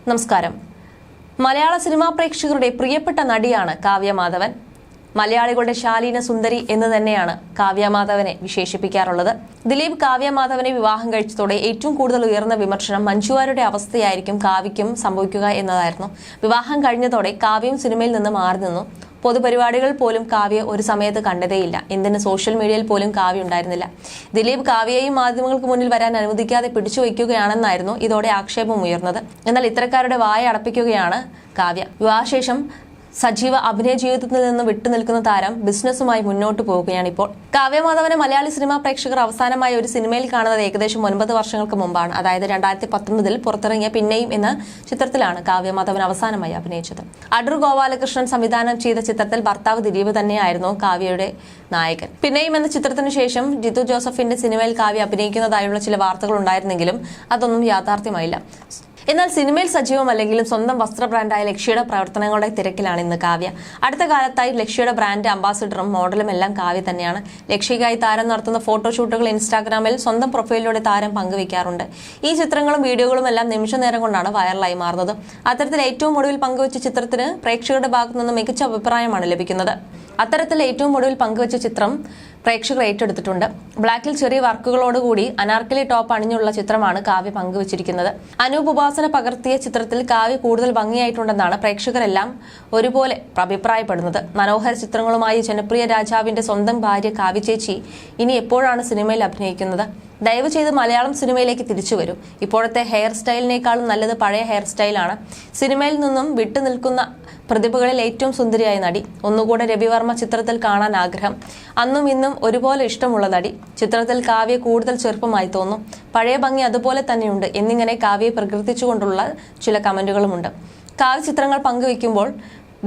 നമസ്കാരം. മലയാള സിനിമാ പ്രേക്ഷകരുടെ പ്രിയപ്പെട്ട നടിയാണ് കാവ്യ മാധവൻ. മലയാളികളുടെ ശാലീന സുന്ദരി എന്ന് തന്നെയാണ് കാവ്യ മാധവനെ വിശേഷിപ്പിക്കാറുള്ളത്. ദിലീപ് കാവ്യ മാധവനെ വിവാഹം കഴിച്ചതോടെ ഏറ്റവും കൂടുതൽ ഉയർന്ന വിമർശനം മഞ്ജുവാരുടെ അവസ്ഥയായിരിക്കും കാവ്യയ്ക്കും സംഭവിക്കുക എന്നതായിരുന്നു. വിവാഹം കഴിഞ്ഞതോടെ കാവ്യയും സിനിമയിൽ നിന്ന് മാറി നിന്നു. പൊതുപരിപാടികൾ പോലും കാവ്യ ഒരു സമയത്ത് കണ്ടതേയില്ല. എന്തിന് സോഷ്യൽ മീഡിയയിൽ പോലും കാവ്യ ഉണ്ടായിരുന്നില്ല. ദിലീപ് കാവ്യയെയും മാധ്യമങ്ങൾക്ക് മുന്നിൽ വരാൻ അനുവദിക്കാതെ പിടിച്ചു വയ്ക്കുകയാണെന്നായിരുന്നു ഇതോടെ ആക്ഷേപം ഉയർന്നത്. എന്നാൽ ഇത്തരക്കാരുടെ വായ അടപ്പിക്കുകയാണ് കാവ്യ. വിവാഹശേഷം സജീവ അഭിനയ ജീവിതത്തിൽ നിന്ന് വിട്ടുനിൽക്കുന്ന താരം ബിസിനസ്സുമായി മുന്നോട്ട് പോവുകയാണിപ്പോൾ. കാവ്യ മാധവനെ മലയാളി സിനിമാ പ്രേക്ഷകർ അവസാനമായി ഒരു സിനിമയിൽ കാണുന്നത് ഏകദേശം 9 വർഷങ്ങൾക്ക് മുമ്പാണ്. അതായത് 2019 പുറത്തിറങ്ങിയ പിന്നെയും എന്ന ചിത്രത്തിലാണ് കാവ്യ മാധവൻ അവസാനമായി അഭിനയിച്ചത്. അടൂർ ഗോപാലകൃഷ്ണൻ സംവിധാനം ചെയ്ത ചിത്രത്തിൽ ഭർത്താവ് ദിലീപ് തന്നെയായിരുന്നു കാവ്യയുടെ നായകൻ. പിന്നെയും എന്ന ചിത്രത്തിനു ശേഷം ജിത്തു ജോസഫിന്റെ സിനിമയിൽ കാവ്യ അഭിനയിക്കുന്നതായുള്ള ചില വാർത്തകൾ ഉണ്ടായിരുന്നെങ്കിലും അതൊന്നും യാഥാർത്ഥ്യമായില്ല. എന്നാൽ സിനിമയിൽ സജീവമല്ലെങ്കിലും സ്വന്തം വസ്ത്ര ബ്രാൻഡായ ലക്ഷ്യയുടെ പ്രവർത്തനങ്ങളുടെ തിരക്കിലാണ് ഇന്ന് കാവ്യ. അടുത്ത കാലത്തായി ലക്ഷ്യയുടെ ബ്രാൻഡ് അംബാസിഡറും മോഡലും എല്ലാം കാവ്യ തന്നെയാണ്. ലക്ഷ്യയ്ക്കായി താരം നടത്തുന്ന ഫോട്ടോഷൂട്ടുകൾ ഇൻസ്റ്റാഗ്രാമിൽ സ്വന്തം പ്രൊഫൈലിലൂടെ താരം പങ്കുവയ്ക്കാറുണ്ട്. ഈ ചിത്രങ്ങളും വീഡിയോകളും എല്ലാം നിമിഷ നേരം കൊണ്ടാണ് വൈറലായി മാറുന്നത്. അത്തരത്തിൽ ഏറ്റവും ഒടുവിൽ പങ്കുവച്ച ചിത്രത്തിന് പ്രേക്ഷകരുടെ ഭാഗത്തു നിന്ന് മികച്ച അഭിപ്രായമാണ് ലഭിക്കുന്നത്. അത്തരത്തിൽ ഏറ്റവും ഒടുവിൽ പങ്കുവച്ച ചിത്രം പ്രേക്ഷകർ ഏറ്റെടുത്തിട്ടുണ്ട്. ബ്ലാക്കിൽ ചെറിയ വർക്കുകളോടുകൂടി അനാർക്കലി ടോപ്പ് അണിഞ്ഞുള്ള ചിത്രമാണ് കാവ്യ പങ്കുവച്ചിരിക്കുന്നത്. അനൂപ് ഉപാസന പകർത്തിയ ചിത്രത്തിൽ കാവ്യ കൂടുതൽ ഭംഗിയായിട്ടുണ്ടെന്നാണ് പ്രേക്ഷകരെല്ലാം ഒരുപോലെ അഭിപ്രായപ്പെടുന്നത്. മനോഹര ചിത്രങ്ങളുമായി ജനപ്രിയ രാജാവിന്റെ സ്വന്തം ഭാര്യ കാവ്യ ചേച്ചി ഇനി എപ്പോഴാണ് സിനിമയിൽ അഭിനയിക്കുന്നത്? ദയവ് ചെയ്ത് മലയാളം സിനിമയിലേക്ക് തിരിച്ചു വരൂ. ഇപ്പോഴത്തെ ഹെയർ സ്റ്റൈലിനേക്കാളും നല്ലത് പഴയ ഹെയർ സ്റ്റൈലാണ്. സിനിമയിൽ നിന്നും വിട്ടുനിൽക്കുന്ന പ്രതിഭകളിൽ ഏറ്റവും സുന്ദരിയായ നടി. ഒന്നുകൂടെ രവിവർമ്മ ചിത്രത്തിൽ കാണാൻ ആഗ്രഹം. അന്നും ഇന്നും ഒരുപോലെ ഇഷ്ടമുള്ള നടി. ചിത്രത്തിൽ കാവ്യ കൂടുതൽ ചെറുപ്പമായി തോന്നും. പഴയ ഭംഗി അതുപോലെ തന്നെയുണ്ട് എന്നിങ്ങനെ കാവ്യയെ പ്രകീർത്തിച്ചുകൊണ്ടുള്ള ചില കമന്റുകളുമുണ്ട്. കാവ്യ ചിത്രങ്ങൾ പങ്കുവയ്ക്കുമ്പോൾ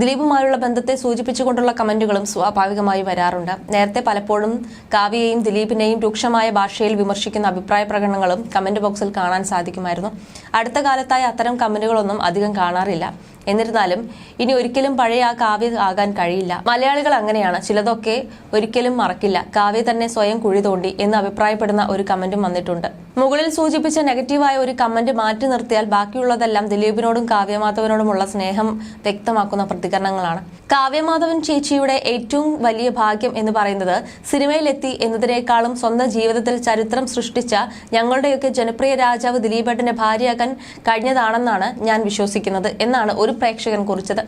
ദിലീപുമായുള്ള ബന്ധത്തെ സൂചിപ്പിച്ചുകൊണ്ടുള്ള കമന്റുകളും സ്വാഭാവികമായി വരാറുണ്ട്. നേരത്തെ പലപ്പോഴും കാവ്യയെയും ദിലീപിനെയും രൂക്ഷമായ ഭാഷയിൽ വിമർശിക്കുന്ന അഭിപ്രായ പ്രകടനങ്ങളും കമന്റ് ബോക്സിൽ കാണാൻ സാധിക്കുമായിരുന്നു. അടുത്ത കാലത്തായി അത്തരം കമന്റുകളൊന്നും അധികം കാണാറില്ല. എന്നിരുന്നാലും ഇനി ഒരിക്കലും പഴയ ആ കാവ്യ ആകാൻ കഴിയില്ല. മലയാളികൾ അങ്ങനെയാണ്, ചിലതൊക്കെ ഒരിക്കലും മറക്കില്ല. കാവ്യ തന്നെ സ്വയം കുഴി തോണ്ടി എന്ന് അഭിപ്രായപ്പെടുന്ന ഒരു കമന്റും വന്നിട്ടുണ്ട്. മുകളിൽ സൂചിപ്പിച്ച നെഗറ്റീവായ ഒരു കമന്റ് മാറ്റി നിർത്തിയാൽ ബാക്കിയുള്ളതെല്ലാം ദിലീപിനോടും കാവ്യമാധവനോടുമുള്ള സ്നേഹം വ്യക്തമാക്കുന്ന പ്രതികരണങ്ങളാണ്. കാവ്യമാധവൻ ചേച്ചിയുടെ ഏറ്റവും വലിയ ഭാഗ്യം എന്ന് പറയുന്നത് സിനിമയിലെത്തി എന്നതിനേക്കാളും സ്വന്തം ജീവിതത്തിൽ ചരിത്രം സൃഷ്ടിച്ച ഞങ്ങളുടെയൊക്കെ ജനപ്രിയ രാജാവ് ദിലീപേട്ടന്റെ ഭാര്യയാക്കാൻ കഴിഞ്ഞതാണെന്നാണ് ഞാൻ വിശ്വസിക്കുന്നത് എന്നാണ് ഒരു പ്രേക്ഷകൻ കുറിച്ചത്.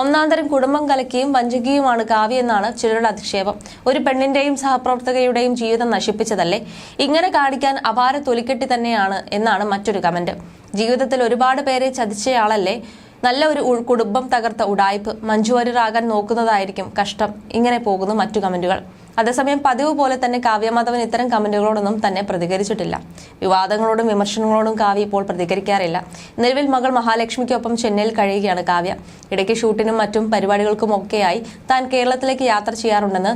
ഒന്നാന്തരം കുടുംബം കലക്കിയും വഞ്ചകിയുമാണ് കാവ്യ എന്നാണ് ചിലരുടെ അധിക്ഷേപം. ഒരു പെണ്ണിന്റെയും സഹപ്രവർത്തകയുടെയും ജീവിതം നശിപ്പിച്ചതല്ലേ? ഇങ്ങനെ കാണിക്കാൻ അപാര തൊലിക്കെട്ടി തന്നെയാണ് എന്നാണ് മറ്റൊരു കമന്റ്. ജീവിതത്തിൽ ഒരുപാട് പേരെ ചതിച്ചയാളല്ലേ? നല്ല ഒരു കുടുംബം തകർത്ത ഉടായ്പ്. മഞ്ജു വാര്യറാകാൻ നോക്കുന്നതായിരിക്കും കഷ്ടം. ഇങ്ങനെ പോകുന്നു മറ്റു കമന്റുകൾ. അതേസമയം പതിവ് പോലെ തന്നെ കാവ്യമാധവൻ ഇത്തരം കമന്റുകളോടൊന്നും തന്നെ പ്രതികരിച്ചിട്ടില്ല. വിവാദങ്ങളോടും വിമർശനങ്ങളോടും കാവ്യ ഇപ്പോൾ പ്രതികരിക്കാറില്ല. നിലവിൽ മകൾ മഹാലക്ഷ്മിക്കൊപ്പം ചെന്നൈയിൽ കഴിയുകയാണ് കാവ്യ. ഇടയ്ക്ക് ഷൂട്ടിനും മറ്റും പരിപാടികൾക്കുമൊക്കെയായി താൻ കേരളത്തിലേക്ക് യാത്ര ചെയ്യാറുണ്ടെന്ന്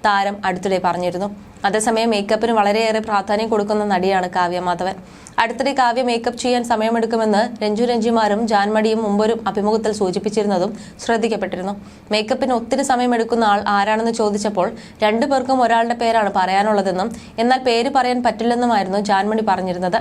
താരം അടുത്തിടെ പറഞ്ഞിരുന്നു. അതേസമയം മേക്കപ്പിന് വളരെയേറെ പ്രാധാന്യം കൊടുക്കുന്ന നടിയാണ് കാവ്യ മാധവൻ. അടുത്തിടെ കാവ്യ മേക്കപ്പ് ചെയ്യാൻ സമയമെടുക്കുമെന്ന് രഞ്ജിമാരും ജാൻമണിയും മുമ്പൊരു അഭിമുഖത്തിൽ സൂചിപ്പിച്ചിരുന്നതും ശ്രദ്ധിക്കപ്പെട്ടിരുന്നു. മേക്കപ്പിന് ഒത്തിരി സമയമെടുക്കുന്ന ആൾ ആരാണെന്ന് ചോദിച്ചപ്പോൾ 2 പേർക്കും ഒരാളുടെ പേരാണ് പറയാനുള്ളതെന്നും എന്നാൽ പേര് പറയാൻ പറ്റില്ലെന്നുമായിരുന്നു ജാൻമണി പറഞ്ഞിരുന്നത്.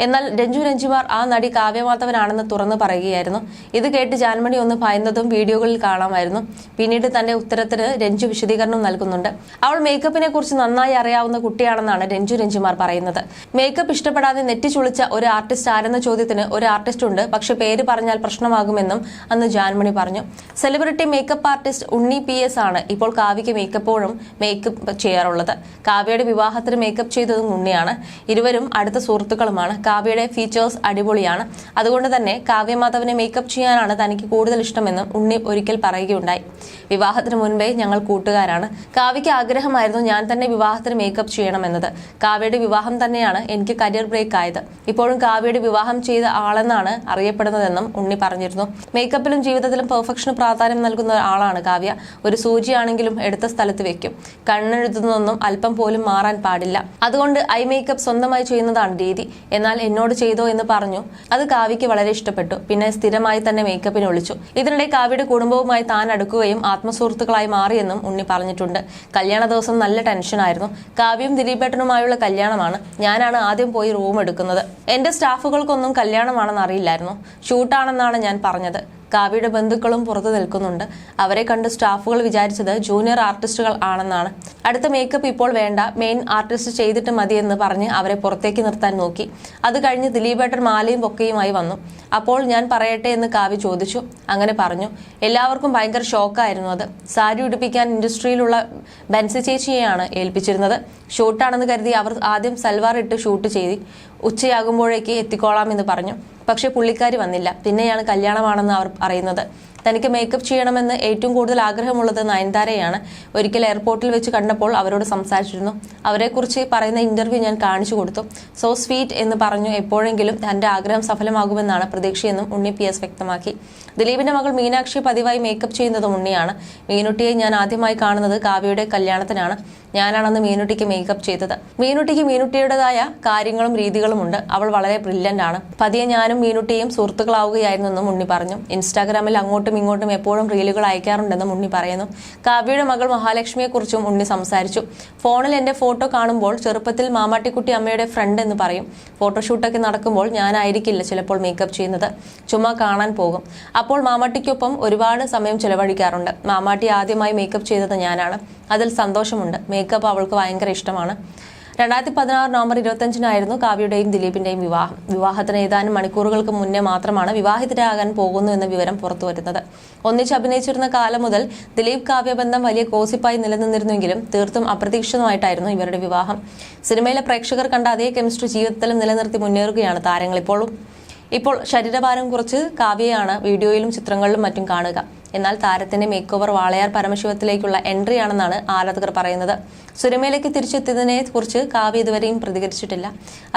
എന്നാൽ രഞ്ജിമാർ ആ നടി കാവ്യമാധവനാണെന്ന് തുറന്നു പറയുകയായിരുന്നു. ഇത് കേട്ട് ജാൻമണി ഒന്ന് ഭയന്നതും വീഡിയോകളിൽ കാണാമായിരുന്നു. പിന്നീട് തന്റെ ഉത്തരത്തിന് രഞ്ജു വിശദീകരണം നൽകുന്നുണ്ട്. അവൾ മേക്കപ്പിനെ കുറിച്ച് നന്നായി അറിയാവുന്ന കുട്ടിയാണെന്നാണ് രഞ്ജിമാർ പറയുന്നത്. മേക്കപ്പ് ഇഷ്ടപ്പെടാതെ നെറ്റി ചുളിച്ച ഒരു ആർട്ടിസ്റ്റ് ആരെന്ന ചോദ്യത്തിന് ഒരു ആർട്ടിസ്റ്റ് ഉണ്ട്, പക്ഷെ പേര് പറഞ്ഞാൽ പ്രശ്നമാകുമെന്നും അന്ന് ജാൻമണി പറഞ്ഞു. സെലിബ്രിറ്റി മേക്കപ്പ് ആർട്ടിസ്റ്റ് ഉണ്ണി PS ആണ് ഇപ്പോൾ കാവ്യയ്ക്ക് മേക്കപ്പ് ചെയ്യാറുള്ളത്. കാവ്യയുടെ വിവാഹത്തിന് മേക്കപ്പ് ചെയ്തതും ഉണ്ണിയാണ്. ഇരുവരും അടുത്ത സുഹൃത്തുക്കളുമാണ്. കാവ്യയുടെ ഫീച്ചേഴ്സ് അടിപൊളിയാണ്. അതുകൊണ്ട് തന്നെ കാവ്യമാധവനെ മേക്കപ്പ് ചെയ്യാനാണ് തനിക്ക് കൂടുതൽ ഇഷ്ടമെന്നും ഉണ്ണി ഒരിക്കൽ പറയുകയുണ്ടായി. വിവാഹത്തിന് മുൻപേ ഞങ്ങൾ കൂട്ടുകാരാണ്. കാവ്യയ്ക്ക് ആഗ്രഹമായിരുന്നു ഞാൻ തന്നെ വിവാഹത്തിന് മേക്കപ്പ് ചെയ്യണമെന്നത്. കാവ്യയുടെ വിവാഹം തന്നെയാണ് എനിക്ക് കരിയർ ബ്രേക്ക് ആയത്. ഇപ്പോഴും കാവ്യയുടെ വിവാഹം ചെയ്ത ആളെന്നാണ് അറിയപ്പെടുന്നതെന്നും ഉണ്ണി പറഞ്ഞിരുന്നു. മേക്കപ്പിലും ജീവിതത്തിലും പെർഫെക്ഷന് പ്രാധാന്യം നൽകുന്ന ആളാണ് കാവ്യ. ഒരു സൂചിയാണെങ്കിലും എടുത്ത സ്ഥലത്ത് വെക്കും. കണ്ണെഴുതുന്നതൊന്നും അല്പം പോലും മാറാൻ പാടില്ല. അതുകൊണ്ട് ഐ മേക്കപ്പ് സ്വന്തമായി ചെയ്യുന്നതാണ് രീതി. എന്നാൽ എന്നോട് ചെയ്തോ എന്ന് പറഞ്ഞു. അത് കാവ്യയ്ക്ക് വളരെ ഇഷ്ടപ്പെട്ടു. പിന്നെ സ്ഥിരമായി തന്നെ മേക്കപ്പിന് വിളിച്ചു. ഇതിനിടെ കാവ്യയുടെ കുടുംബവുമായി താൻ അടുക്കുകയും കാവ്യയും ആത്മസുഹൃത്തുക്കളായി മാറിയെന്നും ഉണ്ണി പറഞ്ഞിട്ടുണ്ട്. കല്യാണ ദിവസം നല്ല ടെൻഷനായിരുന്നു. കാവ്യയും ദിലീപേട്ടനുമായുള്ള കല്യാണമാണ്. ഞാനാണ് ആദ്യം പോയി റൂം എടുക്കുന്നത്. എന്റെ സ്റ്റാഫുകൾക്കൊന്നും കല്യാണമാണെന്ന് അറിയില്ലായിരുന്നു. ഷൂട്ടാണെന്നാണ് ഞാൻ പറഞ്ഞത്. കാവ്യയുടെ ബന്ധുക്കളും പുറത്തു നിൽക്കുന്നുണ്ട്. അവരെ കണ്ട് സ്റ്റാഫുകൾ വിചാരിച്ചത് ജൂനിയർ ആർട്ടിസ്റ്റുകൾ ആണെന്നാണ്. അടുത്ത മേക്കപ്പ് ഇപ്പോൾ വേണ്ട, മെയിൻ ആർട്ടിസ്റ്റ് ചെയ്തിട്ട് മതിയെന്ന് പറഞ്ഞ് അവരെ പുറത്തേക്ക് നിർത്താൻ നോക്കി. അത് കഴിഞ്ഞ് ദിലീപേട്ടൻ മാലയും പൊക്കയുമായി വന്നു. അപ്പോൾ ഞാൻ പറയട്ടെ എന്ന് കാവ്യ ചോദിച്ചു. അങ്ങനെ പറഞ്ഞു. എല്ലാവർക്കും ഭയങ്കര ഷോക്കായിരുന്നു അത്. സാരി ഉടുപ്പിക്കാൻ ഇൻഡസ്ട്രിയിലുള്ള ബൻസി ചേച്ചിയെയാണ് ഏൽപ്പിച്ചിരുന്നത്. ഷൂട്ടാണെന്ന് കരുതി അവർ ആദ്യം സൽവാർ ഇട്ട് ഷൂട്ട് ചെയ്തു. ഉച്ചയാകുമ്പോഴേക്ക് എത്തിക്കോളാം എന്ന് പറഞ്ഞു. പക്ഷെ പുള്ളിക്കാരി വന്നില്ല. പിന്നെയാണ് കല്യാണമാണെന്ന് അവർ അറിയുന്നത്. തനിക്ക് മേക്കപ്പ് ചെയ്യണമെന്ന് ഏറ്റവും കൂടുതൽ ആഗ്രഹമുള്ളത് നയൻതാരയാണ്. ഒരിക്കൽ എയർപോർട്ടിൽ വെച്ച് കണ്ടപ്പോൾ അവരോട് സംസാരിച്ചിരുന്നു. അവരെക്കുറിച്ച് പറയുന്ന ഇന്റർവ്യൂ ഞാൻ കാണിച്ചു കൊടുത്തു. സോ സ്വീറ്റ് എന്ന് പറഞ്ഞു. എപ്പോഴെങ്കിലും തന്റെ ആഗ്രഹം സഫലമാകുമെന്നാണ് പ്രതീക്ഷയെന്നും ഉണ്ണി PS വ്യക്തമാക്കി. ദിലീപിന്റെ മകൾ മീനാക്ഷി പതിവായി മേക്കപ്പ് ചെയ്യുന്നതും ഉണ്ണിയാണ്. മീനുട്ടിയെ ഞാൻ ആദ്യമായി കാണുന്നത് കാവ്യയുടെ കല്യാണത്തിനാണ്. ഞാനാണെന്ന് മീനുട്ടിക്ക് മേക്കപ്പ് ചെയ്തത്. മീനുട്ടിക്ക് മീനുട്ടിയുടേതായ കാര്യങ്ങളും രീതികളും ഉണ്ട്. അവൾ വളരെ ബ്രില്യന്റ് ആണ്. പതിയെ ഞാനും മീനുട്ടിയും സുഹൃത്തുക്കളാവുകയായിരുന്നെന്നും ഉണ്ണി പറഞ്ഞു. ഇൻസ്റ്റാഗ്രാമിൽ അങ്ങോട്ടും ഇങ്ങോട്ടും എപ്പോഴും റീലുകൾ അയക്കാറുണ്ടെന്നും ഉണ്ണി പറയുന്നു. കാവ്യയുടെ മകൾ മഹാലക്ഷ്മിയെക്കുറിച്ചും ഉണ്ണി സംസാരിച്ചു. ഫോണിൽ എന്റെ ഫോട്ടോ കാണുമ്പോൾ ചെറുപ്പത്തിൽ മാമാട്ടിക്കുട്ടി അമ്മയുടെ ഫ്രണ്ട് എന്ന് പറയും. ഫോട്ടോഷൂട്ടൊക്കെ നടക്കുമ്പോൾ ഞാനായിരിക്കില്ല ചിലപ്പോൾ മേക്കപ്പ് ചെയ്യുന്നത്. ചുമ്മാ കാണാൻ പോകും. അപ്പോൾ മാമാട്ടിക്കൊപ്പം ഒരുപാട് സമയം ചെലവഴിക്കാറുണ്ട്. മാമാട്ടി ആദ്യമായി മേക്കപ്പ് ചെയ്തത് ഞാനാണ്. അതിൽ സന്തോഷമുണ്ട്. മേക്കപ്പ് അവൾക്ക് ഭയങ്കര ഇഷ്ടമാണ്. 2016 നവംബർ 25-നായിരുന്നു കാവ്യയുടെയും ദിലീപിന്റെയും വിവാഹം. വിവാഹത്തിന് ഏതാനും മണിക്കൂറുകൾക്ക് മുന്നേ മാത്രമാണ് വിവാഹിതരാകാൻ പോകുന്നു എന്ന വിവരം പുറത്തുവരുന്നത്. ഒന്നിച്ച് അഭിനയിച്ചിരുന്ന കാലം മുതൽ ദിലീപ് കാവ്യ ബന്ധം വലിയ ഗോസിപ്പായി നിലനിന്നിരുന്നെങ്കിലും തീർത്തും അപ്രതീക്ഷിതമായിട്ടായിരുന്നു ഇവരുടെ വിവാഹം. സിനിമയിലെ പ്രേക്ഷകർ കണ്ട അതേ കെമിസ്ട്രി ജീവിതത്തിലും നിലനിർത്തി മുന്നേറുകയാണ് താരങ്ങൾ ഇപ്പോൾ ശരീരഭാരം കുറച്ച് കാവ്യയാണ് വീഡിയോയിലും ചിത്രങ്ങളിലും മറ്റും കാണുക. എന്നാൽ താരത്തിന്റെ മേക്ക് ഓവർ വാളയാർ പരമശിവത്തിലേക്കുള്ള എൻട്രിയാണെന്നാണ് ആരാധകർ പറയുന്നത്. സിനിമയിലേക്ക് തിരിച്ചെത്തിയതിനെ കുറിച്ച് കാവ്യ ഇതുവരെയും പ്രതികരിച്ചിട്ടില്ല.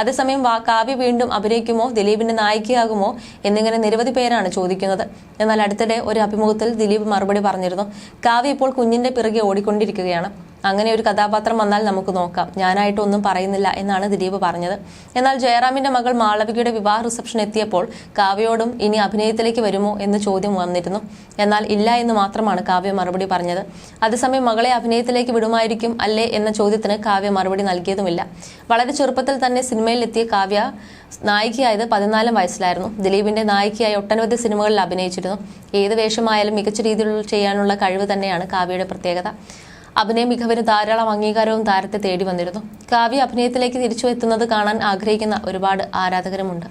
അതേസമയം കാവ്യ വീണ്ടും അഭിനയിക്കുമോ, ദിലീപിന്റെ നായികയാകുമോ എന്നിങ്ങനെ നിരവധി പേരാണ് ചോദിക്കുന്നത്. എന്നാൽ അടുത്തിടെ ഒരു അഭിമുഖത്തിൽ ദിലീപ് മറുപടി പറഞ്ഞിരുന്നു. കാവ്യ ഇപ്പോൾ കുഞ്ഞിന്റെ പിറകെ ഓടിക്കൊണ്ടിരിക്കുകയാണ്. അങ്ങനെ ഒരു കഥാപാത്രം വന്നാൽ നമുക്ക് നോക്കാം. ഞാനായിട്ട് ഒന്നും പറയുന്നില്ല എന്നാണ് ദിലീപ് പറഞ്ഞത്. എന്നാൽ ജയറാമിന്റെ മകൾ മാളവികയുടെ വിവാഹ റിസപ്ഷൻ എത്തിയപ്പോൾ കാവ്യയോടും ഇനി അഭിനയത്തിലേക്ക് വരുമോ എന്ന് ചോദ്യം വന്നിരുന്നു. എന്നാൽ ഇല്ല എന്ന് മാത്രമാണ് കാവ്യ മറുപടി പറഞ്ഞത്. അതേസമയം മകളെ അഭിനയത്തിലേക്ക് വിടുമായിരിക്കും അല്ലേ എന്ന ചോദ്യത്തിന് കാവ്യ മറുപടി നൽകിയതുമില്ല. വളരെ ചെറുപ്പത്തിൽ തന്നെ സിനിമയിൽ എത്തിയ കാവ്യ നായികയായത് 14 വയസ്സിലായിരുന്നു. ദിലീപിന്റെ നായികയായി ഒട്ടനവധി സിനിമകളിൽ അഭിനയിച്ചിരുന്നു. ഏത് വേഷമായാലും മികച്ച രീതിയിൽ ചെയ്യാനുള്ള കഴിവ് തന്നെയാണ് കാവ്യയുടെ പ്രത്യേകത. അഭിനയ മികവിന് ധാരാളം അംഗീകാരവും താരത്തെ തേടി വന്നിരുന്നു. കാവ്യ അഭിനയത്തിലേക്ക് തിരിച്ചു എത്തുന്നത് കാണാൻ ആഗ്രഹിക്കുന്ന ഒരുപാട് ആരാധകരുമുണ്ട്.